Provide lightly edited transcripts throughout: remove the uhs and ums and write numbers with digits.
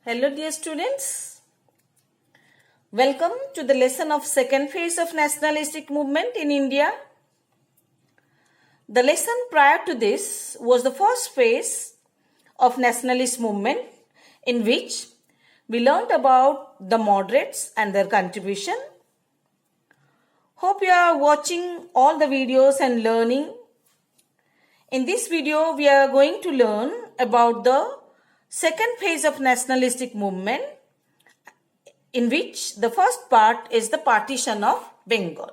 Hello dear students, welcome to the lesson of second phase of nationalistic movement in India. The lesson prior to this was the first phase of nationalist movement in which we learned about the moderates and their contribution. Hope you are watching all the videos and learning. In this video we are going to learn about the second phase of nationalistic movement, in which the first part is the partition of Bengal.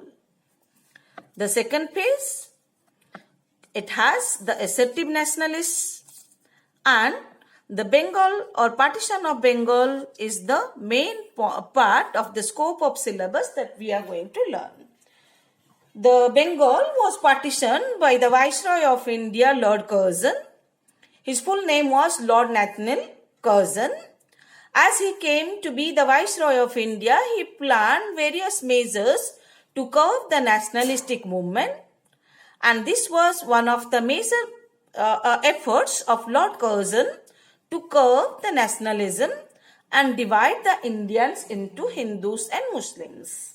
The second phase, it has the assertive nationalists, and the Bengal or partition of Bengal is the main part of the scope of syllabus that we are going to learn. The Bengal was partitioned by the Viceroy of India, Lord Curzon. His full name was Lord Nathaniel Curzon. As he came to be the Viceroy of India, he planned various measures to curb the nationalistic movement, and this was one of the major efforts of Lord Curzon to curb the nationalism and divide the Indians into Hindus and Muslims.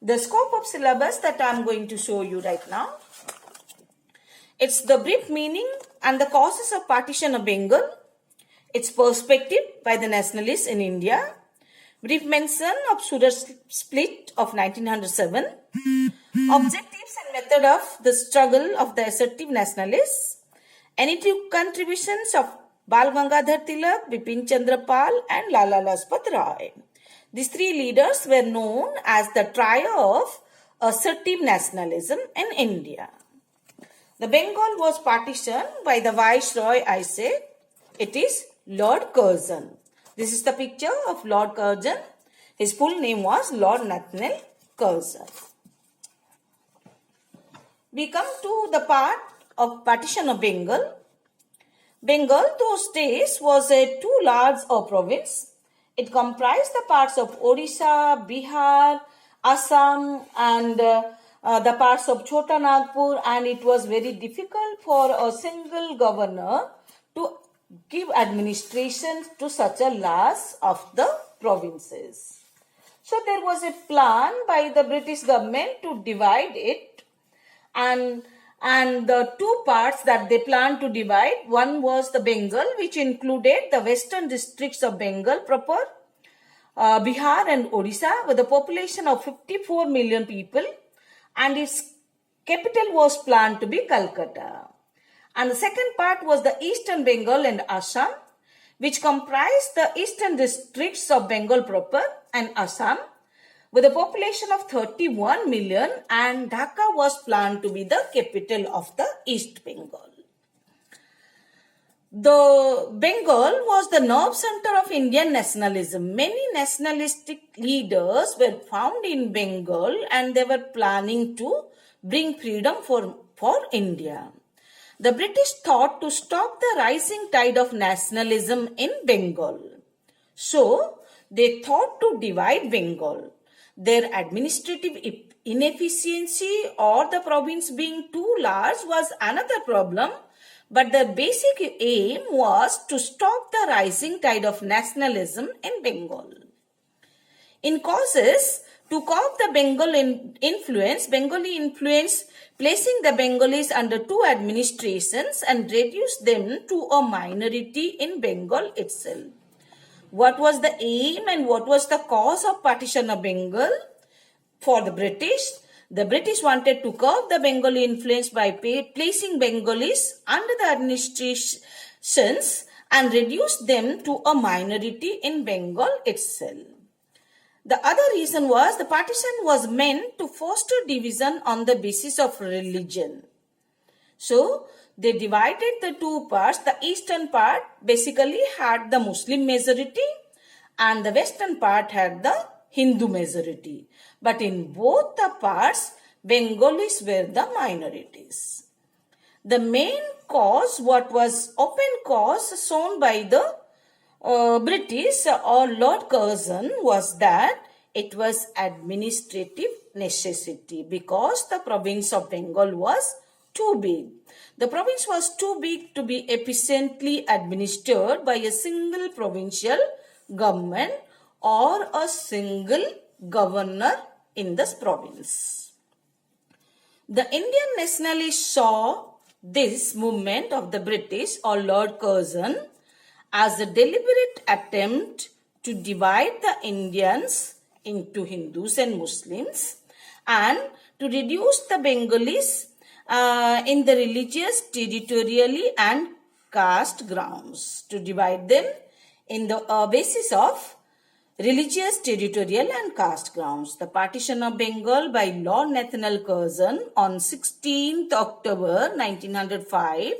The scope of syllabus that I am going to show you right now, it's the brief meaning and the causes of partition of Bengal, its perspective by the nationalists in India, brief mention of Surat split of 1907, objectives and method of the struggle of the assertive nationalists, any two contributions of Bal Gangadhar Tilak, Bipin Chandra Pal and Lala Lajpat Rai. These three leaders were known as the trio of assertive nationalism in India. The Bengal was partitioned by the Viceroy, I say. It is Lord Curzon. This is the picture of Lord Curzon. His full name was Lord Nathaniel Curzon. We come to the part of partition of Bengal. Bengal those days was a too large a province. It comprised the parts of Odisha, Bihar, Assam and the parts of Chota Nagpur, and it was very difficult for a single governor to give administration to such a large of the provinces. So there was a plan by the British government to divide it, and the two parts that they planned to divide, one was the Bengal, which included the western districts of Bengal proper, Bihar and Odisha, with a population of 54 million people, and its capital was planned to be Calcutta. And the second part was the eastern Bengal and Assam, which comprised the eastern districts of Bengal proper and Assam, with a population of 31 million, and Dhaka was planned to be the capital of the East Bengal. The Bengal was the nerve center of Indian nationalism. Many nationalistic leaders were found in Bengal, and they were planning to bring freedom for India. The British thought to stop the rising tide of nationalism in Bengal. So, they thought to divide Bengal. Their administrative inefficiency or the province being too large was another problem, but the basic aim was to stop the rising tide of nationalism in Bengal. In causes, to curb the Bengali influence, placing the Bengalis under two administrations and reduce them to a minority in Bengal itself. What was the aim and what was the cause of partition of Bengal? For the British wanted to curb the Bengali influence by placing Bengalis under the administrations and reduce them to a minority in Bengal itself. The other reason was the partition was meant to foster division on the basis of religion. So, they divided the two parts. The eastern part basically had the Muslim majority and the western part had the Hindu majority. But in both the parts, Bengalis were the minorities. The main cause, what was open cause shown by the British or Lord Curzon, was that it was administrative necessity because the province of Bengal was too big. The province was too big to be efficiently administered by a single provincial government or a single governor in this province. The Indian nationalists saw this movement of the British or Lord Curzon as a deliberate attempt to divide the Indians into Hindus and Muslims and to reduce the Bengalis in the religious, territorially and caste grounds, to divide them in the basis of religious, territorial and caste grounds. The partition of Bengal by Lord Nathaniel Curzon on 16th October 1905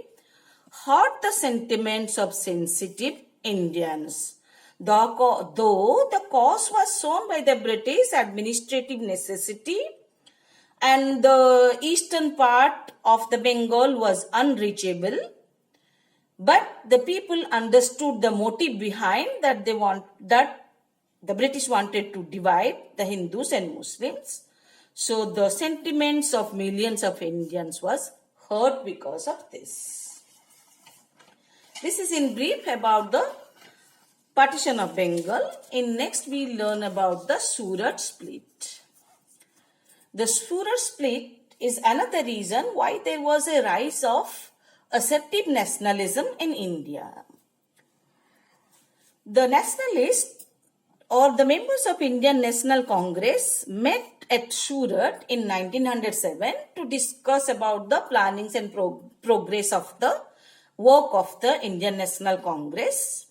hurt the sentiments of sensitive Indians. Though the cause was shown by the British administrative necessity and the eastern part of the Bengal was unreachable, but the people understood the motive behind that the British wanted to divide the Hindus and Muslims. So the sentiments of millions of Indians was hurt because of this. This is in brief about the partition of Bengal. In next we learn about the Surat split. The Surat split is another reason why there was a rise of assertive nationalism in India. The nationalists or the members of Indian National Congress met at Surat in 1907 to discuss about the plannings and progress of the work of the Indian National Congress.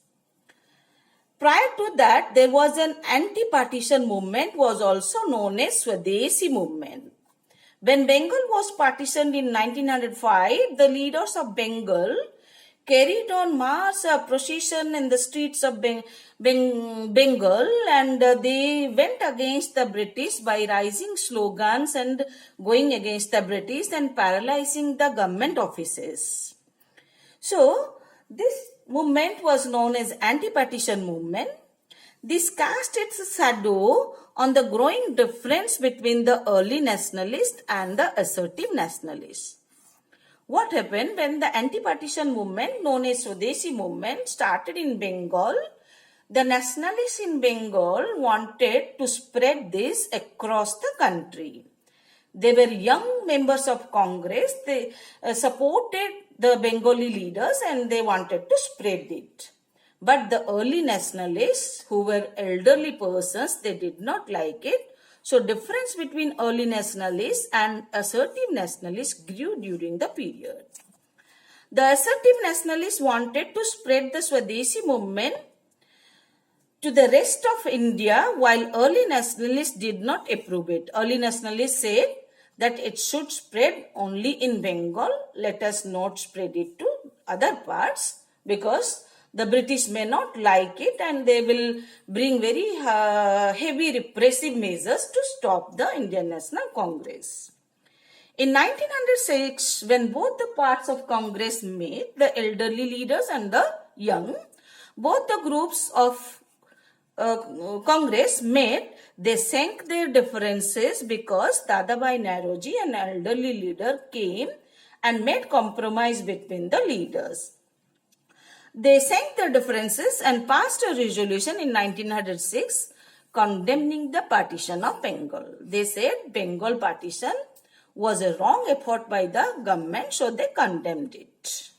Prior to that, there was an anti-partition movement was also known as Swadeshi movement. When Bengal was partitioned in 1905, the leaders of Bengal carried on mass procession in the streets of Bengal, and they went against the British by raising slogans and going against the British and paralyzing the government offices. So, this movement was known as anti-partition movement. This cast its shadow on the growing difference between the early nationalists and the assertive nationalists. What happened when the anti-partition movement known as Swadeshi movement started in Bengal? The nationalists in Bengal wanted to spread this across the country. They were young members of Congress. They supported the Bengali leaders and they wanted to spread it. But the early nationalists, who were elderly persons, they did not like it. So difference between early nationalists and assertive nationalists grew during the period. The assertive nationalists wanted to spread the Swadeshi movement to the rest of India, while early nationalists did not approve it. Early nationalists said that it should spread only in Bengal. Let us not spread it to other parts because the British may not like it and they will bring very heavy repressive measures to stop the Indian National Congress. In 1906, when both the parts of Congress met, the elderly leaders and the young, both the groups of Congress met, they sank their differences because Dadabhai Naoroji, an elderly leader, came and made compromise between the leaders. They sank their differences and passed a resolution in 1906 condemning the partition of Bengal. They said Bengal partition was a wrong effort by the government, so they condemned it.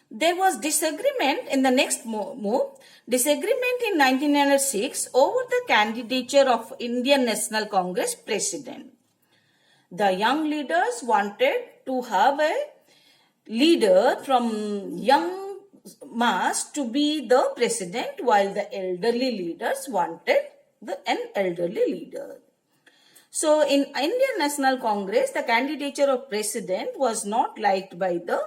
There was disagreement in the next move. Disagreement in 1906 over the candidature of Indian National Congress president. The young leaders wanted to have a leader from young mass to be the president, while the elderly leaders wanted an elderly leader. So in Indian National Congress, the candidature of president was not liked by the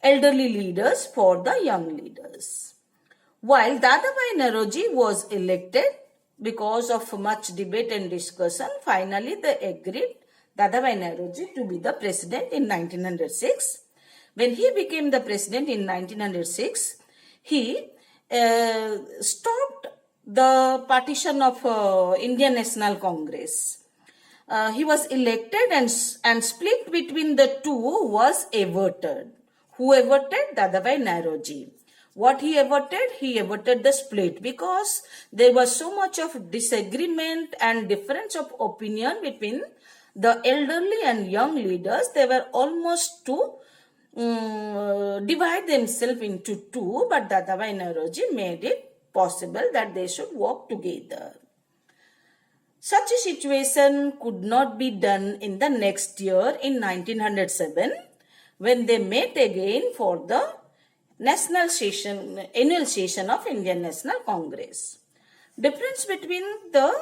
elderly leaders for the young leaders. While Dadabhai Naoroji was elected, because of much debate and discussion, finally they agreed Dadabhai Naoroji to be the president in 1906. When he became the president in 1906, he stopped the partition of Indian National Congress. He was elected and split between the two was averted. Who averted? Dadabhai Naoroji. What he averted? He averted the split because there was so much of disagreement and difference of opinion between the elderly and young leaders. They were almost to divide themselves into two, but Dadabhai Nauroji made it possible that they should work together. Such a situation could not be done in the next year in 1907 when they met again for the annual session of Indian National Congress. Difference between the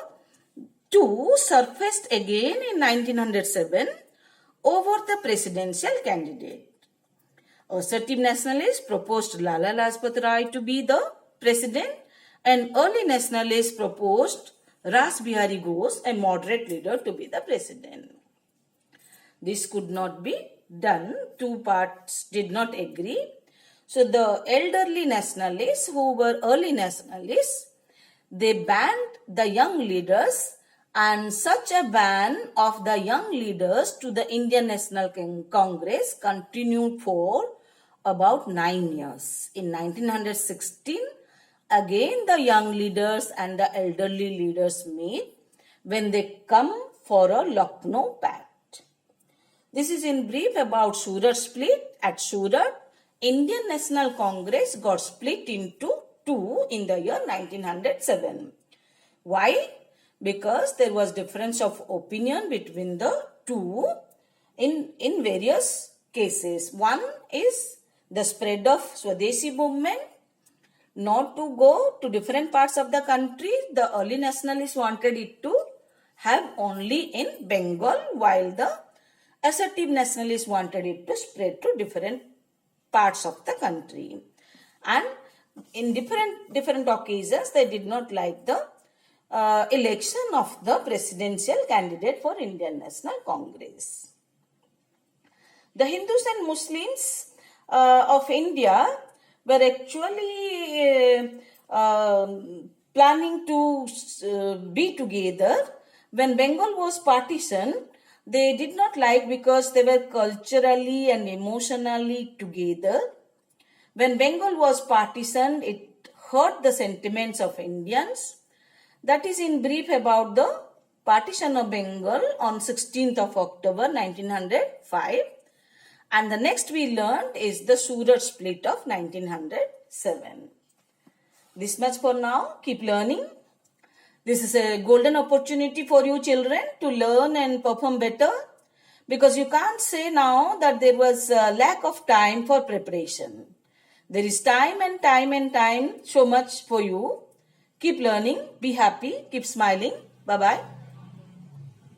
two surfaced again in 1907 over the presidential candidate. Assertive nationalists proposed Lala Lajpat Rai to be the president, and early nationalists proposed Ras Bihari Ghosh, a moderate leader, to be the president. This could not be done. Two parts did not agree. So the elderly nationalists, who were early nationalists, they banned the young leaders, and such a ban of the young leaders to the Indian National Congress continued for about 9 years. In 1916, again the young leaders and the elderly leaders meet when they come for a Lucknow pact. This is in brief about Surat split. At Surat, Indian National Congress got split into two in the year 1907. Why? Because there was difference of opinion between the two in various cases. One is the spread of Swadeshi movement, not to go to different parts of the country. The early nationalists wanted it to have only in Bengal, while the assertive nationalists wanted it to spread to different parts of the country. And in different occasions, they did not like the election of the presidential candidate for Indian National Congress. The Hindus and Muslims of India were actually planning to be together. When Bengal was partitioned, they did not like because they were culturally and emotionally together. When Bengal was partitioned, it hurt the sentiments of Indians. That is in brief about the partition of Bengal on 16th of October 1905. And the next we learned is the Surat split of 1907. This much for now. Keep learning. This is a golden opportunity for you children to learn and perform better, because you can't say now that there was a lack of time for preparation. There is time and time so much for you. Keep learning. Be happy. Keep smiling. Bye-bye.